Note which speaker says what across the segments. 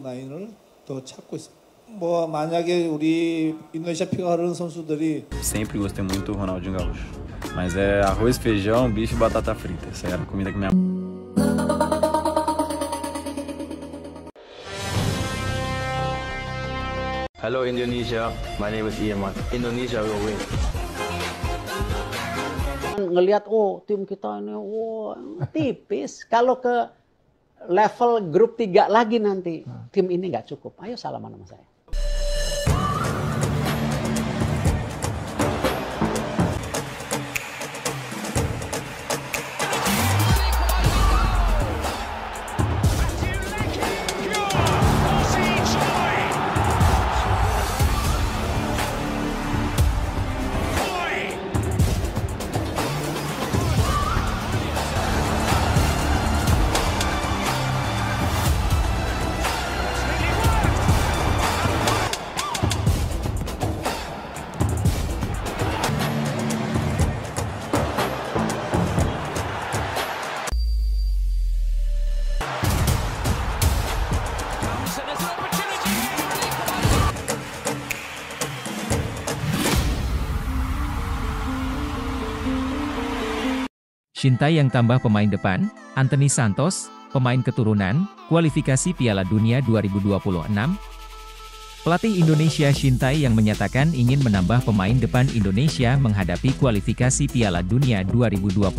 Speaker 1: 라인을 더 찾고 있습니다. 뭐 만약에 우리 인도네시아 피가 흐르는 선수들이
Speaker 2: Sempre gostei muito do Ronaldinho Gaúcho. Mas é arroz, feijão, bife e batata frita. Essa era a comida que minha
Speaker 3: Hello Indonesia, my name is Iman. Indonesia will win.
Speaker 4: Ngelihat tim kita ini tipis. Kalau ke level grup 3 lagi nanti tim ini nggak cukup. Ayo salaman sama saya.
Speaker 5: Shintaeyang tambah pemain depan, Anthony Santos, pemain keturunan, kualifikasi Piala Dunia 2026. Pelatih Indonesia Shintaeyang menyatakan ingin menambah pemain depan Indonesia menghadapi kualifikasi Piala Dunia 2026.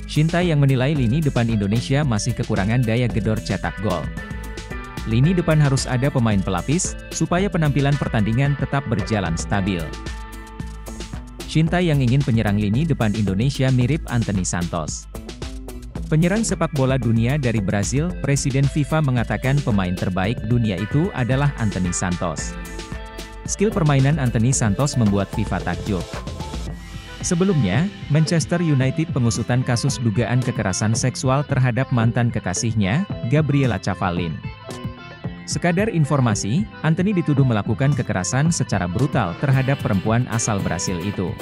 Speaker 5: Shintaeyang menilai lini depan Indonesia masih kekurangan daya gedor cetak gol. Lini depan harus ada pemain pelapis, supaya penampilan pertandingan tetap berjalan stabil. Shintaeyang ingin penyerang lini depan Indonesia mirip Anthony Santos. Penyerang sepak bola dunia dari Brazil, Presiden FIFA mengatakan pemain terbaik dunia itu adalah Anthony Santos. Skill permainan Anthony Santos membuat FIFA takjub. Sebelumnya, Manchester United pengusutan kasus dugaan kekerasan seksual terhadap mantan kekasihnya, Gabriela Cavallin. Sekadar informasi, Anthony dituduh melakukan kekerasan secara brutal terhadap perempuan asal Brasil itu.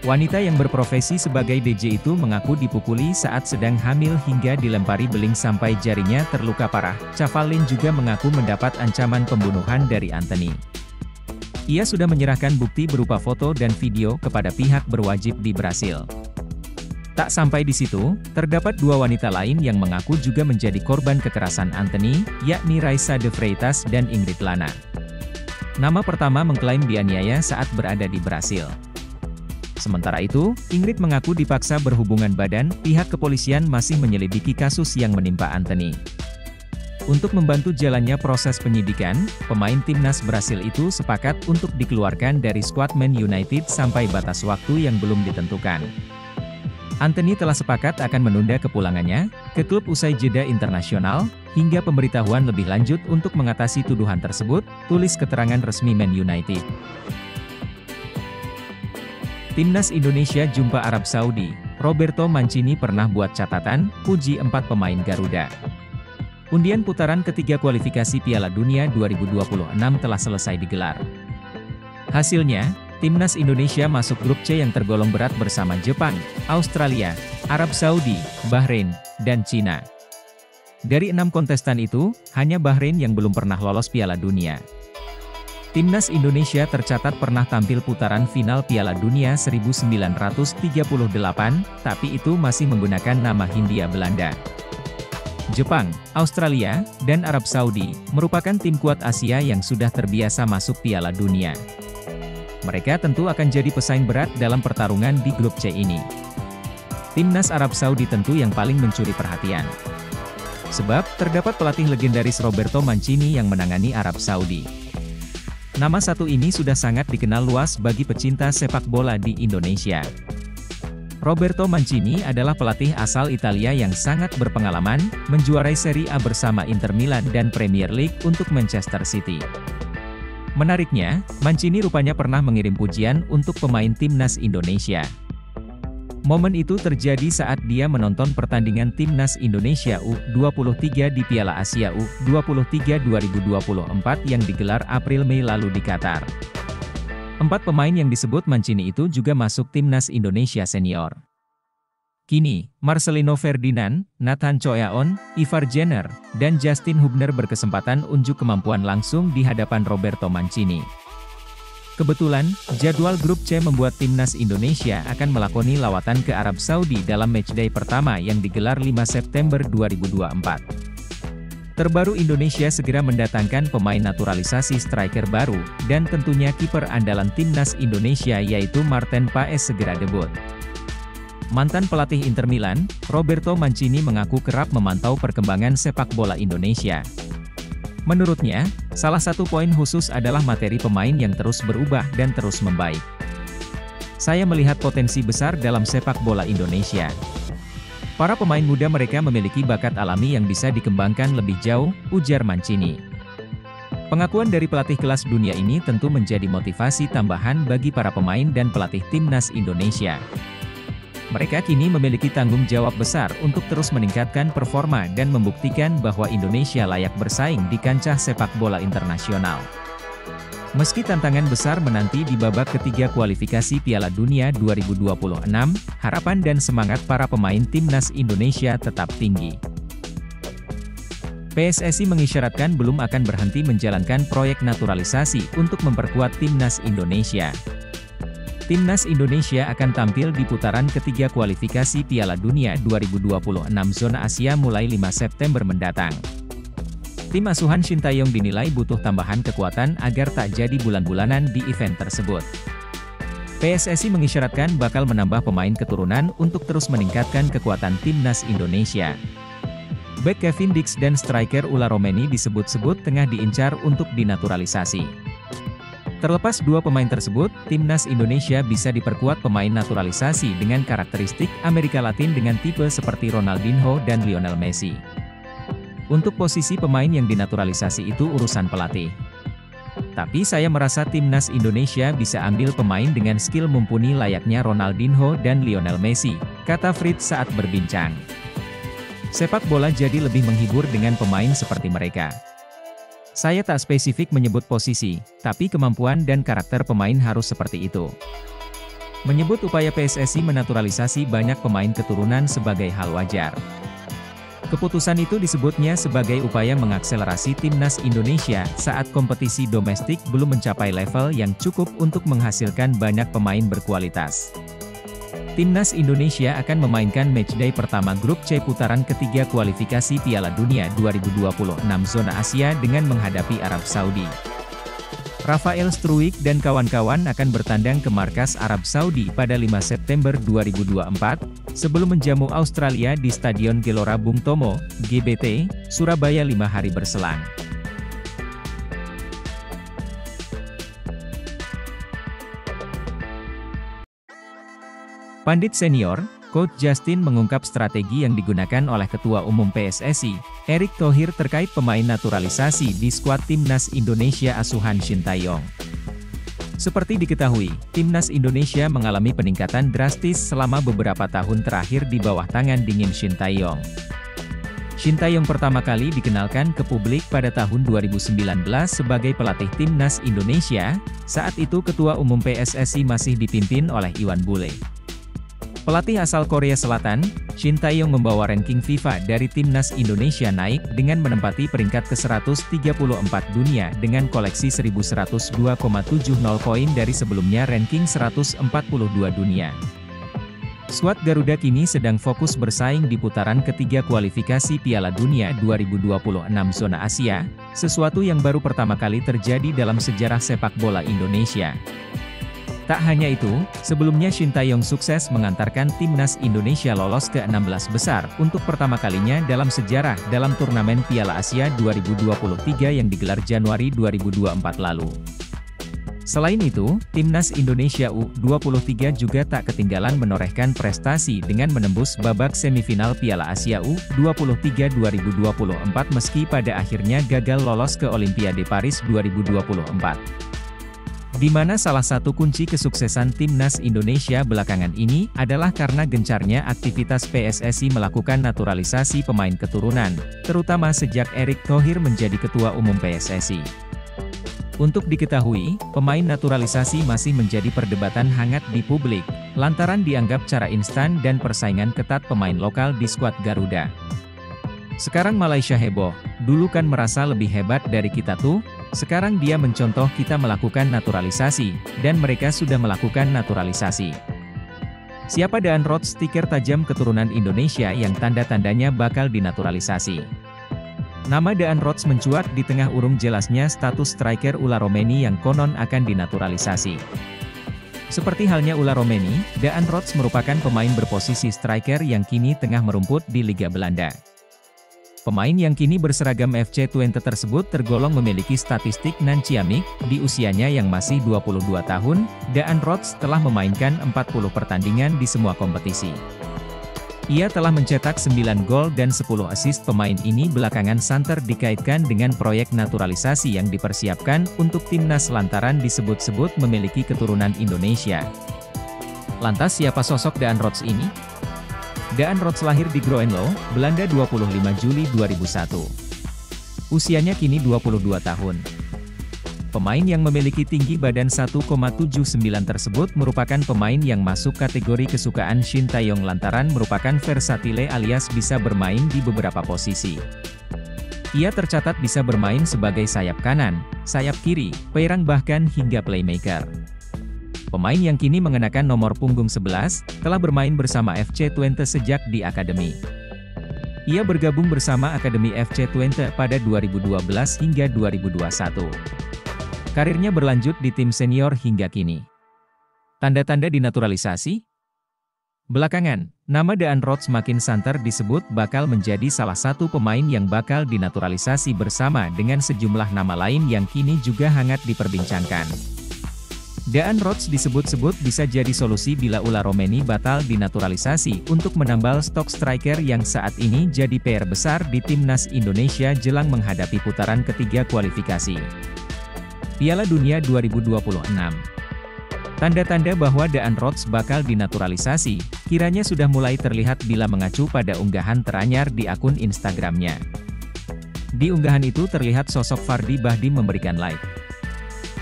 Speaker 5: Wanita yang berprofesi sebagai DJ itu mengaku dipukuli saat sedang hamil hingga dilempari beling sampai jarinya terluka parah. Cavallin juga mengaku mendapat ancaman pembunuhan dari Anthony. Ia sudah menyerahkan bukti berupa foto dan video kepada pihak berwajib di Brasil. Tak sampai di situ, terdapat 2 wanita lain yang mengaku juga menjadi korban kekerasan Anthony, yakni Raisa de Freitas dan Ingrid Lana. Nama pertama mengklaim dianiaya saat berada di Brasil. Sementara itu, Ingrid mengaku dipaksa berhubungan badan. Pihak kepolisian masih menyelidiki kasus yang menimpa Anthony. Untuk membantu jalannya proses penyidikan, pemain timnas Brasil itu sepakat untuk dikeluarkan dari skuad Man United sampai batas waktu yang belum ditentukan. Anthony telah sepakat akan menunda kepulangannya ke klub usai jeda internasional, hingga pemberitahuan lebih lanjut untuk mengatasi tuduhan tersebut, tulis keterangan resmi Man United. Timnas Indonesia jumpa Arab Saudi, Roberto Mancini pernah buat catatan, puji 4 pemain Garuda. Undian putaran ketiga kualifikasi Piala Dunia 2026 telah selesai digelar. Hasilnya, Timnas Indonesia masuk grup C yang tergolong berat bersama Jepang, Australia, Arab Saudi, Bahrain, dan Cina. Dari 6 kontestan itu, hanya Bahrain yang belum pernah lolos Piala Dunia. Timnas Indonesia tercatat pernah tampil putaran final Piala Dunia 1938, tapi itu masih menggunakan nama Hindia Belanda. Jepang, Australia, dan Arab Saudi merupakan tim kuat Asia yang sudah terbiasa masuk Piala Dunia. Mereka tentu akan jadi pesaing berat dalam pertarungan di grup C ini. Timnas Arab Saudi tentu yang paling mencuri perhatian. Sebab, terdapat pelatih legendaris Roberto Mancini yang menangani Arab Saudi. Nama satu ini sudah sangat dikenal luas bagi pecinta sepak bola di Indonesia. Roberto Mancini adalah pelatih asal Italia yang sangat berpengalaman, menjuarai Serie A bersama Inter Milan dan Premier League untuk Manchester City. Menariknya, Mancini rupanya pernah mengirim pujian untuk pemain timnas Indonesia. Momen itu terjadi saat dia menonton pertandingan timnas Indonesia U23 di Piala Asia U23 2024 yang digelar April-Mei lalu di Qatar. 4 pemain yang disebut Mancini itu juga masuk timnas Indonesia senior. Kini, Marcelino Ferdinand, Nathan Choeaon, Ivar Jenner, dan Justin Hubner berkesempatan unjuk kemampuan langsung di hadapan Roberto Mancini. Kebetulan, jadwal grup C membuat timnas Indonesia akan melakoni lawatan ke Arab Saudi dalam matchday pertama yang digelar 5 September 2024. Terbaru Indonesia segera mendatangkan pemain naturalisasi striker baru, dan tentunya kiper andalan timnas Indonesia yaitu Marten Paes segera debut. Mantan pelatih Inter Milan, Roberto Mancini mengaku kerap memantau perkembangan sepak bola Indonesia. Menurutnya, salah satu poin khusus adalah materi pemain yang terus berubah dan terus membaik. Saya melihat potensi besar dalam sepak bola Indonesia. Para pemain muda mereka memiliki bakat alami yang bisa dikembangkan lebih jauh, ujar Mancini. Pengakuan dari pelatih kelas dunia ini tentu menjadi motivasi tambahan bagi para pemain dan pelatih timnas Indonesia. Mereka kini memiliki tanggung jawab besar untuk terus meningkatkan performa dan membuktikan bahwa Indonesia layak bersaing di kancah sepak bola internasional. Meski tantangan besar menanti di babak ketiga kualifikasi Piala Dunia 2026, harapan dan semangat para pemain timnas Indonesia tetap tinggi. PSSI mengisyaratkan belum akan berhenti menjalankan proyek naturalisasi untuk memperkuat timnas Indonesia. Timnas Indonesia akan tampil di putaran ketiga kualifikasi Piala Dunia 2026 zona Asia mulai 5 September mendatang. Tim asuhan Shin Tae-yong dinilai butuh tambahan kekuatan agar tak jadi bulan-bulanan di event tersebut. PSSI mengisyaratkan bakal menambah pemain keturunan untuk terus meningkatkan kekuatan timnas Indonesia. Bek Kevin Dix dan striker Ula Romeni disebut-sebut tengah diincar untuk dinaturalisasi. Terlepas dua pemain tersebut, timnas Indonesia bisa diperkuat pemain naturalisasi dengan karakteristik Amerika Latin dengan tipe seperti Ronaldinho dan Lionel Messi. Untuk posisi pemain yang dinaturalisasi itu urusan pelatih. Tapi saya merasa timnas Indonesia bisa ambil pemain dengan skill mumpuni layaknya Ronaldinho dan Lionel Messi, kata Fritz saat berbincang. Sepak bola jadi lebih menghibur dengan pemain seperti mereka. Saya tak spesifik menyebut posisi, tapi kemampuan dan karakter pemain harus seperti itu. Menyebut upaya PSSI menaturalisasi banyak pemain keturunan sebagai hal wajar. Keputusan itu disebutnya sebagai upaya mengakselerasi timnas Indonesia saat kompetisi domestik belum mencapai level yang cukup untuk menghasilkan banyak pemain berkualitas. Timnas Indonesia akan memainkan matchday pertama grup C putaran ketiga kualifikasi Piala Dunia 2026 zona Asia dengan menghadapi Arab Saudi. Rafael Struijk dan kawan-kawan akan bertandang ke markas Arab Saudi pada 5 September 2024, sebelum menjamu Australia di Stadion Gelora Bung Tomo, GBT, Surabaya 5 hari berselang. Pandit senior, Coach Justin mengungkap strategi yang digunakan oleh Ketua Umum PSSI, Erick Thohir terkait pemain naturalisasi di skuad timnas Indonesia asuhan Shin Tae-yong. Seperti diketahui, timnas Indonesia mengalami peningkatan drastis selama beberapa tahun terakhir di bawah tangan dingin Shin Tae-yong. Shin Tae-yong pertama kali dikenalkan ke publik pada tahun 2019 sebagai pelatih timnas Indonesia, saat itu Ketua Umum PSSI masih dipimpin oleh Iwan Bule. Pelatih asal Korea Selatan, Shin Tae-yong membawa ranking FIFA dari timnas Indonesia naik dengan menempati peringkat ke-134 dunia dengan koleksi 1102,70 poin dari sebelumnya ranking 142 dunia. Skuad Garuda kini sedang fokus bersaing di putaran ketiga kualifikasi Piala Dunia 2026 zona Asia, sesuatu yang baru pertama kali terjadi dalam sejarah sepak bola Indonesia. Tak hanya itu, sebelumnya Shin Tae-yong sukses mengantarkan timnas Indonesia lolos ke 16 besar untuk pertama kalinya dalam sejarah dalam turnamen Piala Asia 2023 yang digelar Januari 2024 lalu. Selain itu, timnas Indonesia U23 juga tak ketinggalan menorehkan prestasi dengan menembus babak semifinal Piala Asia U23 2024 meski pada akhirnya gagal lolos ke Olimpiade Paris 2024. Di mana salah satu kunci kesuksesan timnas Indonesia belakangan ini adalah karena gencarnya aktivitas PSSI melakukan naturalisasi pemain keturunan, terutama sejak Erick Thohir menjadi Ketua Umum PSSI. Untuk diketahui, pemain naturalisasi masih menjadi perdebatan hangat di publik, lantaran dianggap cara instan dan persaingan ketat pemain lokal di skuad Garuda. Sekarang Malaysia heboh, dulu kan merasa lebih hebat dari kita tuh, sekarang dia mencontoh kita melakukan naturalisasi, dan mereka sudah melakukan naturalisasi. Siapa Daan Rots stiker tajam keturunan Indonesia yang tanda-tandanya bakal dinaturalisasi? Nama Daan Rots mencuat di tengah urung jelasnya status striker Ula Romeni yang konon akan dinaturalisasi. Seperti halnya Ula Romeni, Daan Rots merupakan pemain berposisi striker yang kini tengah merumput di Liga Belanda. Pemain yang kini berseragam FC Twente tersebut tergolong memiliki statistik nan ciamik, di usianya yang masih 22 tahun, Daan Rots telah memainkan 40 pertandingan di semua kompetisi. Ia telah mencetak 9 gol dan 10 assist. Pemain ini belakangan santer dikaitkan dengan proyek naturalisasi yang dipersiapkan untuk timnas lantaran disebut-sebut memiliki keturunan Indonesia. Lantas siapa sosok Daan Rots ini? Daan Rots lahir di Groenlo, Belanda 25 Juli 2001. Usianya kini 22 tahun. Pemain yang memiliki tinggi badan 1,79 tersebut merupakan pemain yang masuk kategori kesukaan Shin Tae-yong lantaran merupakan versatile alias bisa bermain di beberapa posisi. Ia tercatat bisa bermain sebagai sayap kanan, sayap kiri, penyerang bahkan hingga playmaker. Pemain yang kini mengenakan nomor punggung 11, telah bermain bersama FC Twente sejak di akademi. Ia bergabung bersama Akademi FC Twente pada 2012 hingga 2021. Karirnya berlanjut di tim senior hingga kini. Tanda-tanda dinaturalisasi? Belakangan, nama Daan Rots makin santer disebut bakal menjadi salah satu pemain yang bakal dinaturalisasi bersama dengan sejumlah nama lain yang kini juga hangat diperbincangkan. Daan Rots disebut-sebut bisa jadi solusi bila Ula Romeni batal dinaturalisasi untuk menambal stok striker yang saat ini jadi PR besar di timnas Indonesia jelang menghadapi putaran ketiga kualifikasi Piala Dunia 2026. Tanda-tanda bahwa Daan Rots bakal dinaturalisasi, kiranya sudah mulai terlihat bila mengacu pada unggahan teranyar di akun Instagramnya. Di unggahan itu terlihat sosok Fardy Bahdim memberikan like.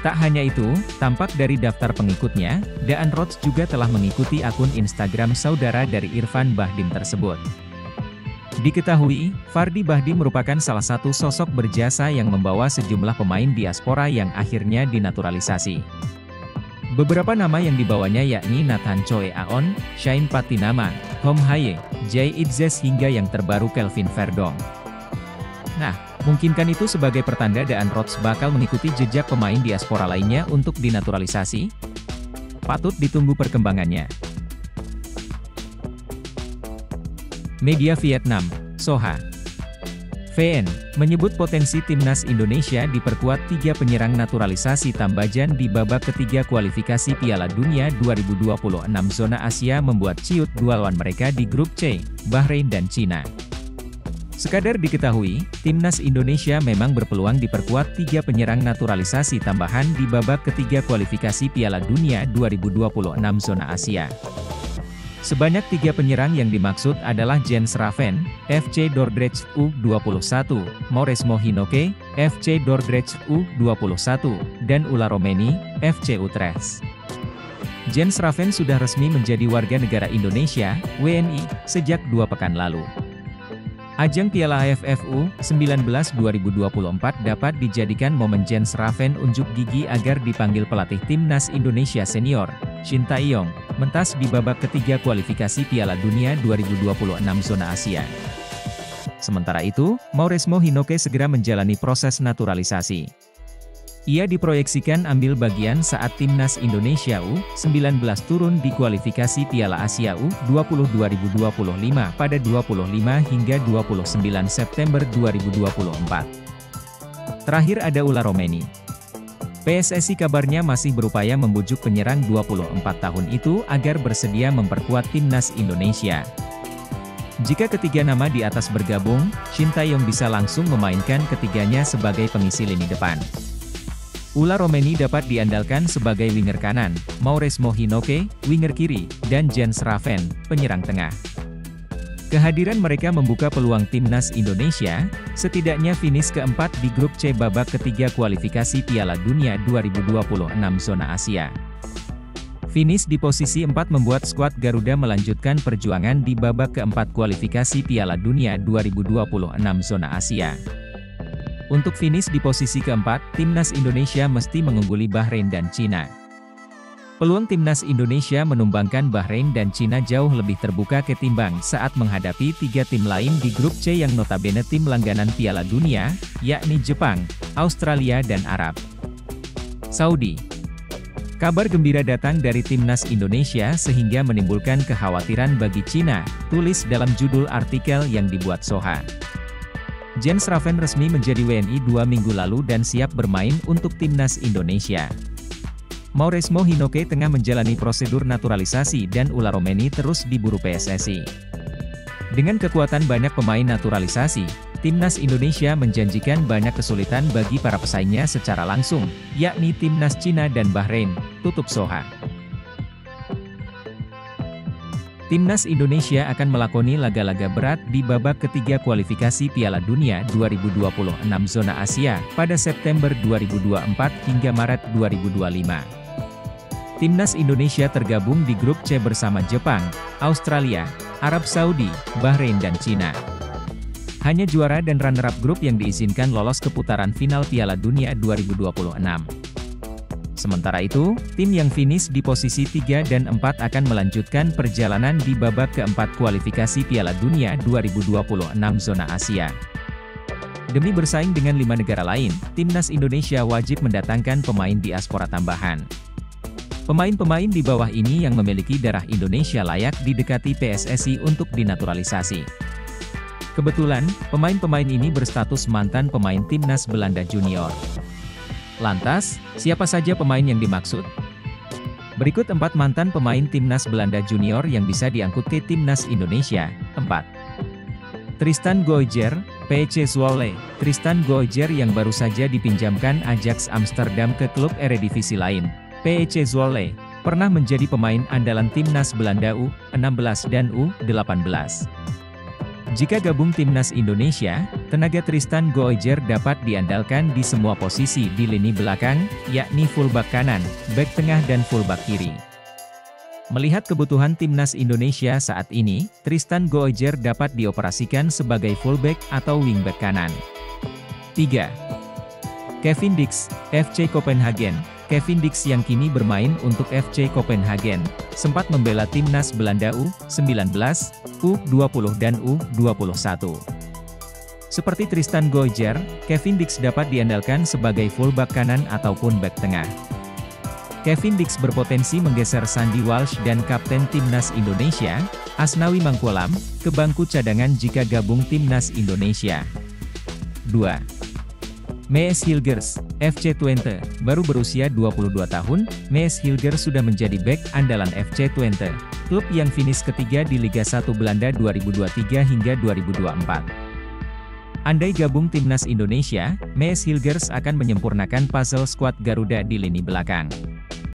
Speaker 5: Tak hanya itu, tampak dari daftar pengikutnya, Daan Rots juga telah mengikuti akun Instagram saudara dari Irfan Bahdim tersebut. Diketahui, Fardy Bahdim merupakan salah satu sosok berjasa yang membawa sejumlah pemain diaspora yang akhirnya dinaturalisasi. Beberapa nama yang dibawanya yakni Nathan Choe Aon, Shane Patinama, Hom Haye, Jay Idzes hingga yang terbaru Kelvin Verdong. Nah, mungkinkan itu sebagai pertanda Daan Rots bakal mengikuti jejak pemain diaspora lainnya untuk dinaturalisasi? Patut ditunggu perkembangannya. Media Vietnam, Soha VN, menyebut potensi timnas Indonesia diperkuat 3 penyerang naturalisasi Tambajan di babak ketiga kualifikasi Piala Dunia 2026 zona Asia membuat ciut dua lawan mereka di grup C, Bahrain dan Cina. Sekadar diketahui, timnas Indonesia memang berpeluang diperkuat 3 penyerang naturalisasi tambahan di babak ketiga kualifikasi Piala Dunia 2026 zona Asia. Sebanyak 3 penyerang yang dimaksud adalah Jens Raven, FC Dordrecht U21, Mauresmo Hinoke, FC Dordrecht U21, dan Ula Romeni, FC Utrecht. Jens Raven sudah resmi menjadi warga negara Indonesia, WNI, sejak 2 pekan lalu. Ajang Piala AFF U19 2024 dapat dijadikan momen Jens Raven unjuk gigi agar dipanggil pelatih timnas Indonesia senior, Shin Tae-yong, mentas di babak ketiga kualifikasi Piala Dunia 2026 zona Asia. Sementara itu, Mauresmo Hinoke segera menjalani proses naturalisasi. Ia diproyeksikan ambil bagian saat timnas Indonesia U19 turun di kualifikasi Piala Asia U20 2025 pada 25 hingga 29 September 2024. Terakhir ada Ula Romeni. PSSI kabarnya masih berupaya membujuk penyerang 24 tahun itu agar bersedia memperkuat timnas Indonesia. Jika ketiga nama di atas bergabung, Shin Tae-yong bisa langsung memainkan ketiganya sebagai pengisi lini depan. Ula Romeni dapat diandalkan sebagai winger kanan, Mauresmo Hinoke, winger kiri, dan Jens Raven, penyerang tengah. Kehadiran mereka membuka peluang timnas Indonesia, setidaknya finish keempat di grup C babak ketiga kualifikasi Piala Dunia 2026 zona Asia. Finish di posisi 4 membuat skuad Garuda melanjutkan perjuangan di babak keempat kualifikasi Piala Dunia 2026 zona Asia. Untuk finish di posisi keempat, timnas Indonesia mesti mengungguli Bahrain dan Cina. Peluang timnas Indonesia menumbangkan Bahrain dan Cina jauh lebih terbuka ketimbang saat menghadapi 3 tim lain di grup C yang notabene tim langganan Piala Dunia, yakni Jepang, Australia dan Arab Saudi. Kabar gembira datang dari timnas Indonesia sehingga menimbulkan kekhawatiran bagi Cina, tulis dalam judul artikel yang dibuat Soha. Jens Raven resmi menjadi WNI 2 minggu lalu dan siap bermain untuk timnas Indonesia. Mauresmo Hinoke tengah menjalani prosedur naturalisasi dan Ula Romeni terus diburu PSSI. Dengan kekuatan banyak pemain naturalisasi, timnas Indonesia menjanjikan banyak kesulitan bagi para pesaingnya secara langsung, yakni timnas Cina dan Bahrain, tutup Soha. Timnas Indonesia akan melakoni laga-laga berat di babak ketiga kualifikasi Piala Dunia 2026 zona Asia pada September 2024 hingga Maret 2025. Timnas Indonesia tergabung di grup C bersama Jepang, Australia, Arab Saudi, Bahrain dan Cina. Hanya juara dan runner-up grup yang diizinkan lolos ke putaran final Piala Dunia 2026. Sementara itu, tim yang finish di posisi 3 dan 4 akan melanjutkan perjalanan di babak keempat kualifikasi Piala Dunia 2026 zona Asia. Demi bersaing dengan 5 negara lain, timnas Indonesia wajib mendatangkan pemain diaspora tambahan. Pemain-pemain di bawah ini yang memiliki darah Indonesia layak didekati PSSI untuk dinaturalisasi. Kebetulan, pemain-pemain ini berstatus mantan pemain timnas Belanda junior. Lantas, siapa saja pemain yang dimaksud? Berikut 4 mantan pemain timnas Belanda junior yang bisa diangkut ke timnas Indonesia. 4. Tristan Goijer, PEC Zwolle. Tristan Goijer yang baru saja dipinjamkan Ajax Amsterdam ke klub Eredivisie lain, PEC Zwolle, pernah menjadi pemain andalan timnas Belanda U16 dan U18. Jika gabung timnas Indonesia, tenaga Tristan Goijer dapat diandalkan di semua posisi di lini belakang, yakni fullback kanan, bek tengah dan fullback kiri. Melihat kebutuhan timnas Indonesia saat ini, Tristan Goijer dapat dioperasikan sebagai fullback atau wingback kanan. 3. Kevin Dix, FC Copenhagen. Kevin Dix yang kini bermain untuk FC Copenhagen, sempat membela timnas Belanda U19, U20 dan U21. Seperti Tristan Goijer, Kevin Dix dapat diandalkan sebagai fullback kanan ataupun bek tengah. Kevin Dix berpotensi menggeser Sandy Walsh dan kapten timnas Indonesia, Asnawi Mangkulam, ke bangku cadangan jika gabung timnas Indonesia. 2. Mees Hilgers, FC Twente. Baru berusia 22 tahun, Mees Hilgers sudah menjadi bek andalan FC Twente, klub yang finish ketiga di Liga 1 Belanda 2023 hingga 2024. Andai gabung timnas Indonesia, Mees Hilgers akan menyempurnakan puzzle skuad Garuda di lini belakang.